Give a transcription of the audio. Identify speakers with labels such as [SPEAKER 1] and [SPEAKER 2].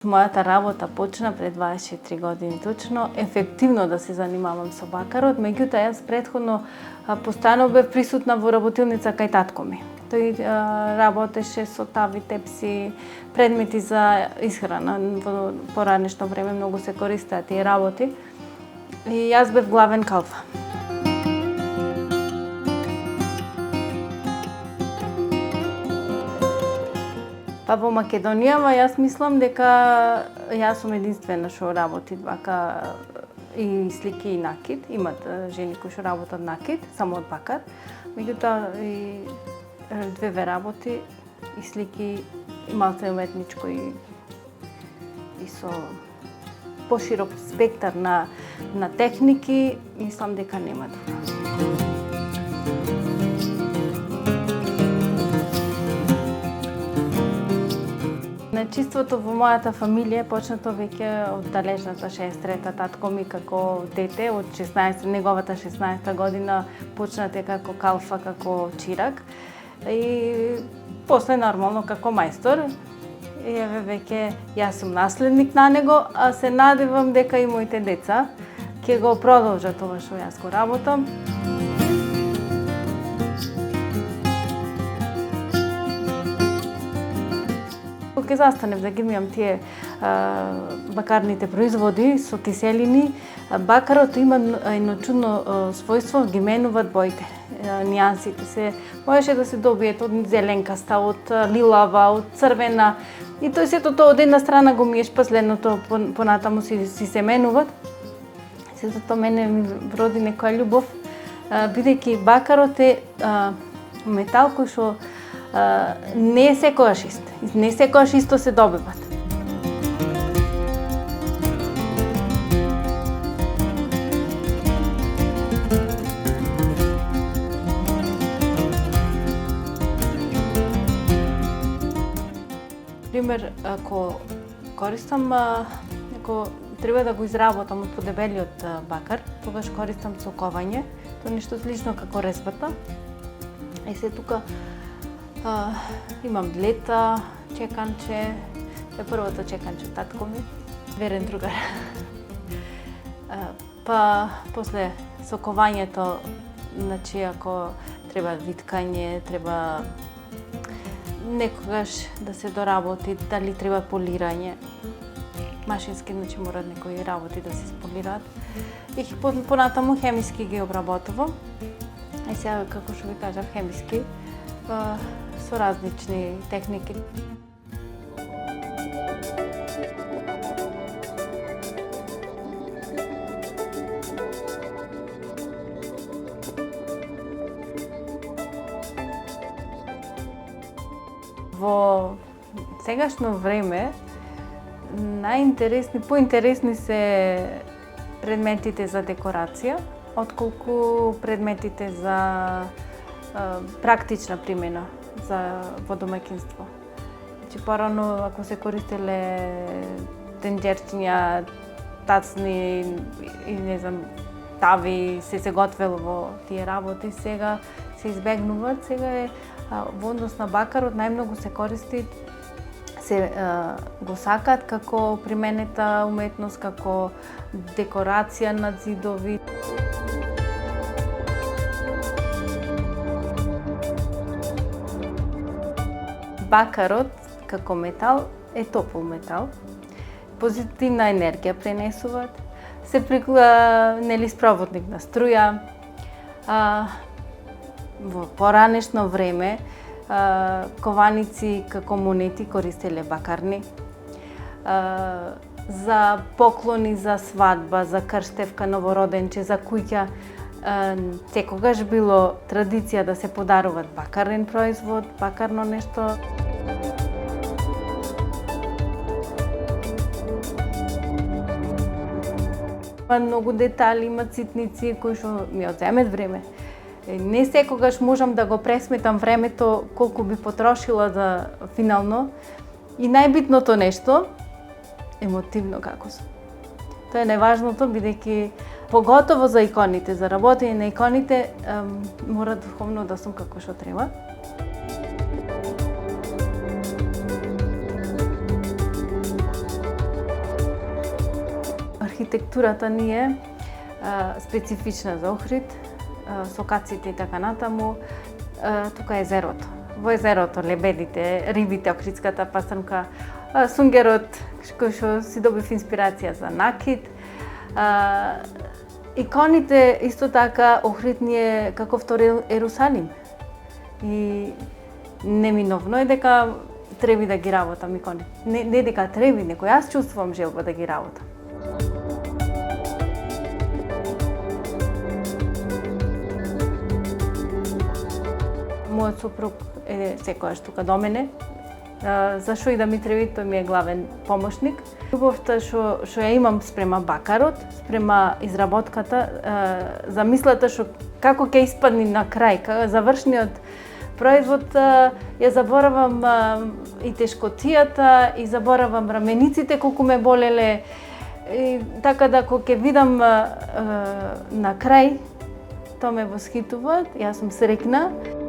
[SPEAKER 1] Мојата работа почна пред 24 години точно, ефективно да се занимавам со бакарот, меѓутоа јас претходно постојано бев присутна во работилница кај татко ми. Тој работеше со тави, тепси, предмети за исхрана. Во поранешно време многу се користеа тие работи. И јас бев главен калфа. Па во Македонијава јас мислам дека јас сум единствена што работи вака и слики и накид. Имат жени кои што работат накид, само од бакар. Меѓутоа и две работи и слики и малце уметничко и со поширок спектар на техники, мислам дека нема друга. Нечиството во мојата фамилија е почнато веќе од далечната 63-та. Татко ми како дете од неговата 16-та година почнате како калфа, како чирак и после нормално како мајстор. И еве веќе јас сум наследник на него, а се надевам дека и моите деца ќе го продолжат ова што јас го работам. Ке застанев да ги имам тие бакарните производи со киселини, бакарот има едно чудно својство, ги менуваат боите, нијансите се. Можеше да се добиете од зеленкаста, од лилава, од црвена и тој сето тоа од една страна го миеш, па следното понатаму си се менуваат. Сето тоа мене ми вроди некоја љубов, бидејќи бакарот е метал кој што не е секогаш ист. Не секогаш исто се добиват. Пример, ако користам, ако треба да го изработам од подебелиот бакар, тогаш користам соковање, тоа нешто слично како респата. И се тука имам длета, чеканче, е првото чеканче татко ми, верен другар. Па после соковањето, значи ако треба виткање, треба некогаш да се доработи, дали треба полирање. Машински, значи морат некои работи да се сполираат. И понатаму хемиски ги обработувам. И сега, како што ви кажав, хемиски, со различни техники. Во сегашно време поинтересни се предметите за декорација, отколку предметите за практична примена во домаќинство. Значи порано ако се користеле тенџерчиња, тацни и не знам, тави, се готвело во тие работи, сега се избегнуваат. Сега е во однос на бакарот најмногу се користи, се го сакаат како применета уметност, како декорација на ѕидови. Бакарот како метал е топол метал. Позитивна енергија пренесуваат. Се спроводник на струја. Во поранешно време кованици како монети користеле бакарни. За поклони за свадба, за крштевка, новороденче, за куќа, секогаш било традиција да се подаруваат бакарен производ, бакарно нешто. Има многу детали, има ситници кои што ми одземет време. Не секогаш можам да го пресметам времето колку би потрошила за финално. И најбитното нешто, емотивно како сум. Тоа е најважното, бидејќи поготово за иконите, за работење на иконите, мора духовно да сум како што треба. архитектурата ни е специфична за Охрид, сокаците и така натаму. Тука е езерото. Во езерото лебедите, рибите, охридската пастрмка, сунгерот, кој што си добив инспирација за накид. Иконите исто така Охрид ни е како втори Ерусалим. И неминовно е дека треба да ги работам икони. Не дека треба, него јас чувствувам желба да ги работам. Мојот супруг е секојаш тука до мене. Зашо и да ми треба, тој ми е главен помошник. Љубовта што ја имам спрема бакарот, спрема изработката, замислата што како ќе испадне на крај, завршниот производ, ја заборавам и тешкотијата, и заборавам рамениците колку ме болеле. И така да кога ќе видам на крај, тоа ме восхитува, јас сум среќна.